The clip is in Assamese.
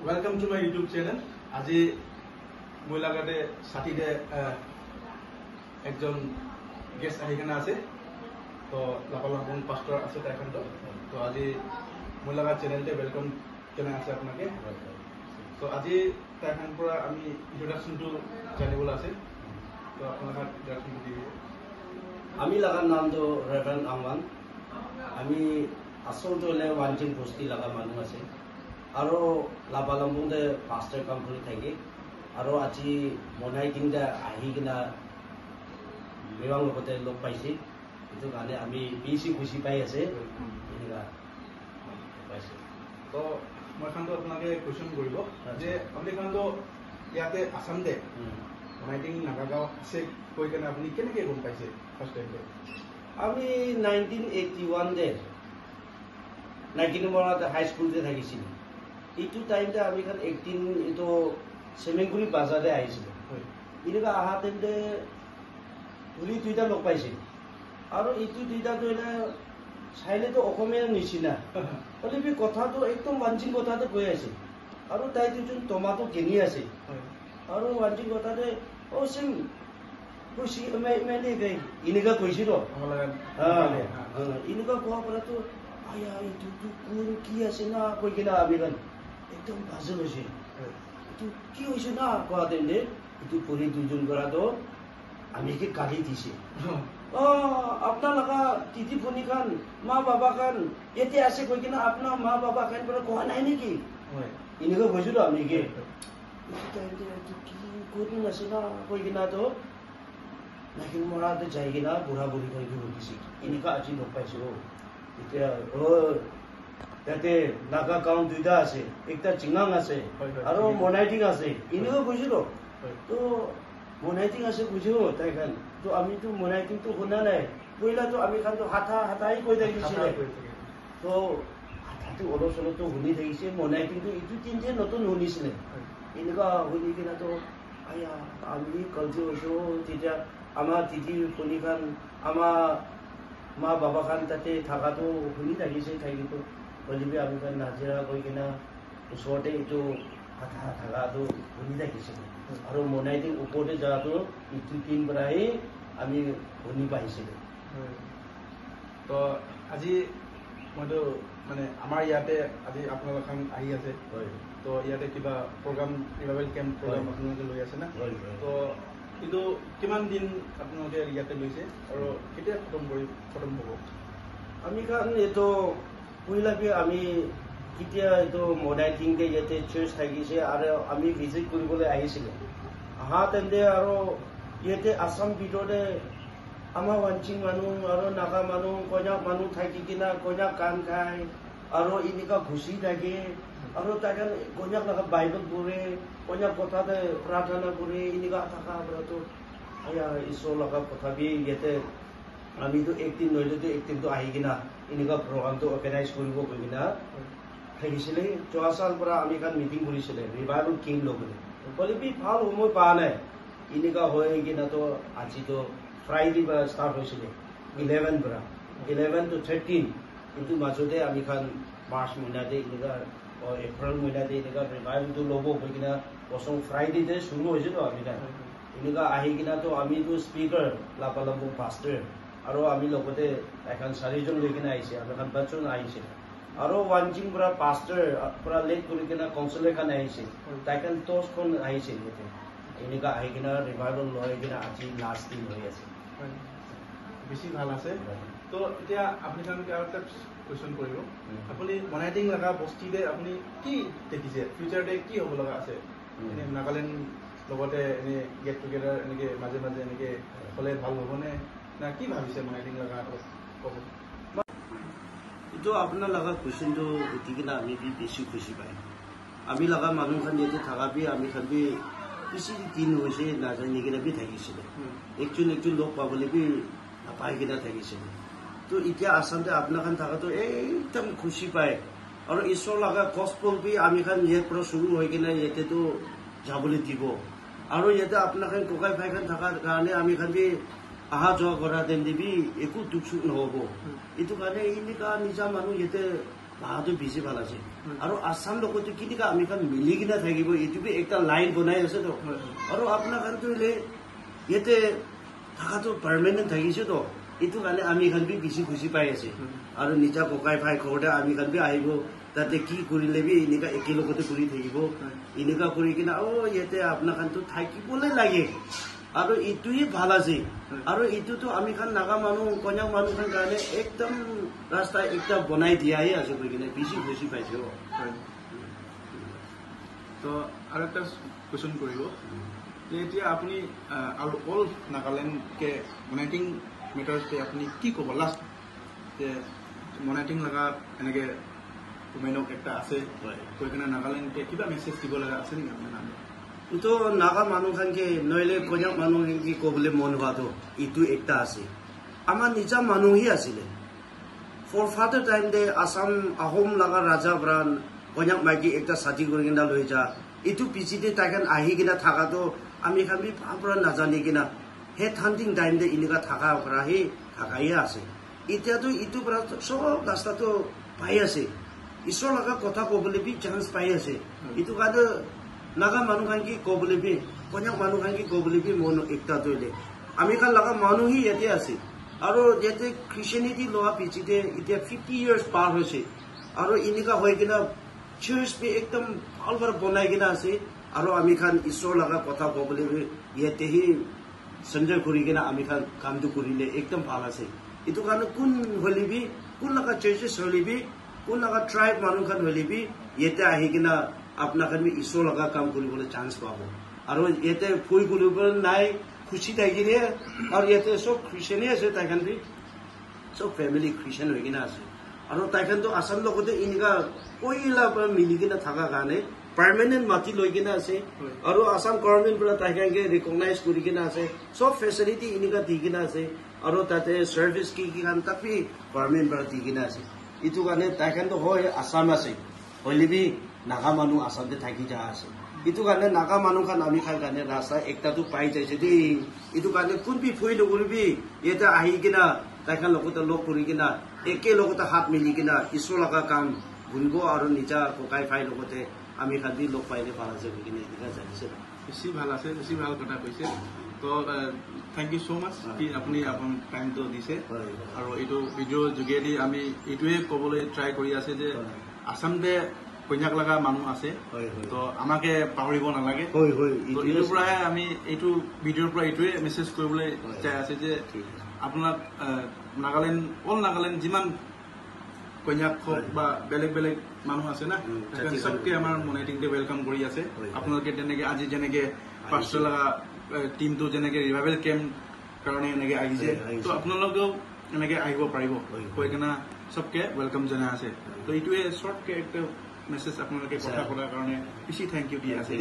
Welcome to my YouTube channel. আজি মই লাগাতে সাথীতে একজন গেস্ট আহি কেনে আছে তো লাপালাম পাস্টর আছে তাইখান তো আজি মই লাগা চ্যানেলতে ওয়েলকাম কেনে আছে আপনাকে তো আজি তাইখান পৰা আমি ইন্ট্রোডাকশন টু জানিবল আছে তো আপনারা ইন্ট্রোডাকশন দিবি আমি লাগার নাম তো রেভারেন্ড আমান আমি আসলতে ওয়ানজিং বস্তি লাগা মানুষ আছে আর লাপালামে পাস্টার কাম করে থাকে আর আজি মনাই দিনটা আহি কিনা মেবাং লগতে লগ পাইছে এইটো কাৰণে আমি বেছি খুশি পাই আছে এনেকা পাইছে তো মই খান তো আপনাকে কোয়েশ্চন কৰিব যে আপনি খান তো ইয়াতে আসামতে মনাইটিং নাগাগাঁও আছে কৈ কেনে আপুনি কেনেকৈ গম পাইছে ফাৰ্ষ্ট টাইমতে আমি 1981 দে 19 নম্বৰত হাই স্কুলতে থাকিছিল এইটো টাইমতে আমি খান 18 এইটো সেমেগুৰি বাজাৰে আহিছিল এনেকা আহা টাইমতে ঘুৰি দুইটা লগ পাইছিল আৰু এইটো দুইটা তো এনে চাইলে তো অসমীয়াৰ নিচিনা হলে কথাটো একদম ওয়ানজিং কথাতে কৈ আছে আৰু তাই দুজন টমাটো কিনি আছে আৰু ওয়ানজিং কথাতে ও সিং খুশি মেলে গই এনেকা কৈছিল এনেকা কোৱা পৰাটো আয়া এইটো কোন কি আছে না কৈ কিনা আমি একদম বাজে হৈছে এইটো কি হৈছে না কোৱা টাইমতে এইটো পঢ়ি দুজন কৰাটো আমি কি কালি দিছে আপনার লাগা তিথি ফোনি খান মা বাবা খান এতে আছে কৈ কিনা আপনার মা বাবা খান পৰা কোৱা নাই নেকি এনেকা কৈছিলো আমি কি কোন আছে না কৈ কিনা তো নাকি মৰাতে যাই কিনা বুঢ়া বুঢ়ী কৈ সুধিছে এনেকা আজি লগ পাইছো এতিয়া তাতে নাগা গাঁও দুইটা আছে একটা চিঙাং আছে আৰু মনাইটিং আছে এনেকা কৈছিলো তো মনাইটিং আছে বুঝিও তাই খান তো আমি তো মনাইটিং তো শুনা নাই পইলা তো আমি খান তো হাতাই কৈ থাকিছিলে তো হাতাটো অলপ চলপ তো শুনি থাকিছে মনাইটিং তো এইটো তিনটে নতুন শুনিছিলে এনেকুৱা শুনি কিনা তো আয়া আমি কলজি হৈছো তেতিয়া আমাৰ তিথি ফণি খান আমাৰ মা বাবা খান তাতে থাকাটো শুনি থাকিছে থাকিতো হলিবি আমি খান নাজিৰা কৈ কিনা ওচৰতে এইটো থাকাটো শুনি থাকিছিলে আৰু মনাইটিং ওপৰতে যোৱাটো ইটো দিন পৰাই আমি শুনি পাইছিলো তো আজি মইতো মানে আমাৰ ইয়াতে আজি আপোনালোক আহি আছে তো ইয়াতে কিবা প্ৰগ্ৰাম ৰিভাইভেল কেম্প প্ৰগ্ৰাম আপোনালোকে লৈ আছে না তো কিন্তু কিমান দিন আপোনালোকে ইয়াতে লৈছে আৰু কেতিয়া খতম হ'ব আমি কাৰণ এইটো পহিলাকে আমি কেতিয়া এইটো মনাইটিংকে ইয়াতে চাৰ্চ থাকিছে আৰু আমি ভিজিট কৰিবলৈ আহিছিলো আহা তেন্তে আৰু ইয়াতে আসাম ভিতৰতে আমাৰ ওয়ানজিং মানুহ আৰু নাগা মানুহ কইনাক মানুহ থাকি কিনা কইনাক কাণ খায় আৰু এনেকুৱা ঘুচি থাকে আৰু তাকে কইনাক লগা বাইবেল পঢ়ে কইনাক কথাতে প্ৰাৰ্থনা কৰে এনেকুৱা থকা পৰাটো ঈশ্বৰ লগা কথাবি ইয়াতে আমিতো একদিন নহলেতো একদিনতো আহি কিনা এনেকুৱা প্ৰগ্ৰামটো অৰ্গেনাইজ কৰিব কৈ কিনা থাকিছিলে যোৱা সাল পৰা আমি কান মিটিং কৰিছিলে ৰিভাইভেল কিং লগতে বলিবি ভাল সময় পোৱা নাই এনেকুৱা হৈ কিনা তো আজিতো ফ্ৰাইডে পৰা ষ্টাৰ্ট হৈছিলে 11 পৰা 11 to 13 কিন্তু মাজতে আমি খান মাৰ্চ মহিনাতে এনেকুৱা এপ্ৰিল মহিনাতে এনেকুৱা ৰিভাইভেলটো ল'ব হৈ কিনা প্ৰথম ফ্ৰাইডেতে শুৰু হৈছিলো আমি খান এনেকুৱা আহি কিনাতো আমিতো স্পীকাৰ লাপালাম পাষ্টাৰ আৰু আমি লগতে এখন 4জন লৈ কিনে আহিছে আমি এখন 5জন আহিছে আৰু ওয়ানজিং পৰা পাষ্টাৰ পৰা লেট কৰি কিনা কাউন্সিলৰ খান আহিছে তাইখন 10খন আহিছে এনেকুৱা আহি কিনা ৰিভাইভেল লৈ কিনা আজি লাষ্ট দিন হৈ আছে বেছি ভাল আছে তো এতিয়া আপুনি কাৰণ আৰু এটা কোৱেশ্চন কৰিব আপুনি মনাইটিং লগা বস্তিতে আপুনি কি দেখিছে ফিউচাৰতে কি হ'ব লগা আছে এনে নাগালেণ্ড লগতে এনে গেট টুগেডাৰ এনেকে মাজে মাজে এনেকে হ'লে ভাল হ'বনে না কি ভাবিছে মনাইটিং লগা ক'ব এইটো আপোনাৰ লগা কুৱেশ্যনটো উঠি কিনা আমি বেছি খুচি পাই আমি লগা মানুহ খান ইয়াতে থাকাবি আমি খান বি বেছি দিন হৈছে নাজানি কিনা বি থাকিছিলে একচুৱেলি লগ পাবলৈ বি নাপাই কিনা থাকিছিলে তো এতিয়া আসামতে আপোনাৰ খান থকাটো একদম খুচি পায় আৰু ঈশ্বৰ লগা গস্পল বি আমি খান ইয়াৰ পৰা শুৰু হৈ কিনা ইয়াতেতো যাবলৈ দিব আৰু ইয়াতে আপোনাৰ খান ককাই ভাই খান থকাৰ কাৰণে আমি খান বি আহা যোৱা কৰা তেন্তে বি একো দুখ সুখ নহ'ব এইটো কাৰণে এনেকুৱা নিজা মানুহ ইয়াতে ভাষাটো বেছি ভাল আছে আৰু আছাম লগতো কেনেকুৱা আমি খান মিলি কিনে থাকিব এইটো একটা লাইন বনাই আছে তো আৰু আপোনাৰ কাৰণটো ইয়াতে থকাটো পাৰ্মানেণ্ট থাকিছে তো এইটো কাৰণে আমি খান বেছি খুচি পাই আছে আৰু নিজা ককাই ভাই ঘৰতে আমি খান আহিব তাতে কি কৰিলে এনেকুৱা একেলগতে কৰি থাকিব এনেকুৱা কৰি কিনে ইয়াতে আপোনাৰ কাৰণটো থাকিবলৈ লাগে আৰু এইটোৱে ভাল আছে আৰু এইটোতো আমি খান নাগা মানুহ কন্যাক মানুহ খান কাৰণে একদম ৰাস্তা একটা বনাই দিয়াই আছে গৈ কিনে বেছি খুচি পাইছে তো আৰু এটা কুৱেশ্যন কৰিব যে এতিয়া আপুনি আৰু অল নাগালেণ্ডকে মনাইটিং মেটাৰ্ছকে আপুনি কি ক'ব লাষ্ট যে মনাইটিং লগা এনেকৈ উমেনক একটা আছে কৈ কিনে নাগালেণ্ডকে কিবা মেছেজ দিব লগা আছে নেকি আপোনাৰ নামে তো নাগা মানুহ খানকে নহলে কন্যাক মানুহ খানকে ক'বলৈ মন হোৱাটো এইটো একটা আছে আমাৰ নিজা মানুহেই আছিলে ফৰ ফাদাৰ টাইম দে আছাম আহোম লগা ৰাজা ব্ৰাণ কন্যাক মাইকী একটা ছাতি কৰি কিনে লৈ যা এইটো পিছিতে তাইখান আহি কিনে থকাটো আমি খান পৰা নাজানি কিনা সেই ঠাণ্ডিং টাইম দে এনেকুৱা থকা পৰা সেই থাকাই আছে এতিয়াতো ইটোৰ পৰা চব ৰাস্তাটো পাই আছে ঈশ্বৰ লগা কথা ক'বলৈ চান্স পাই আছে এইটো কাৰণে নাগা মানুহ খানকি ক'বলৈ কন্যাক মানুহ খানকি ক'বলৈ মন একটা ধৰিলে আমি খান লগা মানুহেই ইয়াতে আছে আৰু ইয়াতে খ্ৰীষ্টিয়ানিটি লোৱা পিছতে এতিয়া 50 years পাৰ হৈছে আৰু এনেকুৱা হৈ কিনে চাৰ্চ একদম ভালভাৱে বনাই কিনে আছে আৰু আমি খান ঈশ্বৰ লগা কথা ক'বলৈ ইয়াতেহি সঞ্জয় কৰি কিনে আমি খান কামটো কৰিলে একদম ভাল আছে এইটো কাৰণে কোন হলিবি কোন লগা চাৰ্চেছ হলিবি কোন লগা ট্ৰাইব মানুহ খান হলিবি ইয়াতে আহি কিনে আপোনাক ঈশ্বৰ লগা কাম কৰিবলৈ চান্স পাব আৰু ইয়াতে ফুল কৰিবলৈ নাই খুচি থাকিলে আৰু ইয়াতে চব খ্ৰীষ্টিয়ানেই আছে তাইখান চব ফেমিলি খ্ৰীষ্টিয়ান হৈ কিনে আছে আৰু তাইখানটো আছাম লগতে এনেকুৱা পইলা পৰা মিলি কিনে থকা কাৰণে পাৰ্মানেণ্ট মাটি লৈ কিনে আছে আৰু আছাম গভৰ্ণমেণ্ট পৰা তাইখানকে ৰিকগনাইজ কৰি কিনে আছে চব ফেচিলিটি এনেকুৱা দি কিনে আছে আৰু তাতে চাৰ্ভিচ কি খান তাক গভৰ্ণমেণ্ট পৰা দি কিনে আছে এইটো কাৰণে তাইখানটো হয় আছাম আছে হলিবি নাগা মানুহ আছামতে থাকি যা আছে এইটো কাৰণে নাগা মানুহ খান আমি খাই কাৰণে ৰাস্তা একটাটো পাই যাইছে দেই এইটো কাৰণে কোনবি ফুৰি নকৰিবি ইয়াতে আহি কিনা তাইখান লগতে লগ কৰি কিনা একেলগতে হাত মিলি কিনা ঈশ্বৰ লগা কাম ঘূৰিব আৰু নিজা ককাই ভাই লগতে আমি খান লগ পাইলে ভাল আছে বুলি কিনে এনেকুৱা জানিছে বেছি ভাল আছে বেছি ভাল কথা কৈছে তো থেংক ইউ ছ' মাছ কি আপুনি আপোনাৰ টাইমটো দিছে আৰু এইটো ভিডিঅ'ৰ যোগেদি আমি এইটোৱে ক'বলৈ ট্ৰাই কৰি আছে যে আছামতে কন্যাক লগা মানুহ আছে তো আমাকে পাহৰিব নালাগে এইটোৰ পৰাই আমি এইটো ভিডিঅ'ৰ পৰা এইটোৱে মেছেজ কৰিবলৈ চাই আছে যে আপোনাক নাগালেণ্ড অল নাগালেণ্ড যিমান কন্যাক হওক বা বেলেগ বেলেগ মানুহ আছে না চবকে আমাৰ মনাইটিংতে ৱেলকাম কৰি আছে আপোনালোকে তেনেকে আজি যেনেকে পাঁচটা লগা টিমটো যেনেকে ৰিভাইভেল কেম্প কাৰণে এনেকে আহিছে তো আপোনালোকেও এনেকে আহিব পাৰিব কৈ কিনে চবকে ৱেলকাম জনাই আছে তো এইটোৱে শ্বৰ্টকে একটা মেছেজ আপোনালোকে কথা কৰাৰ কাৰণে বেছি থেংক ইউ দি আছে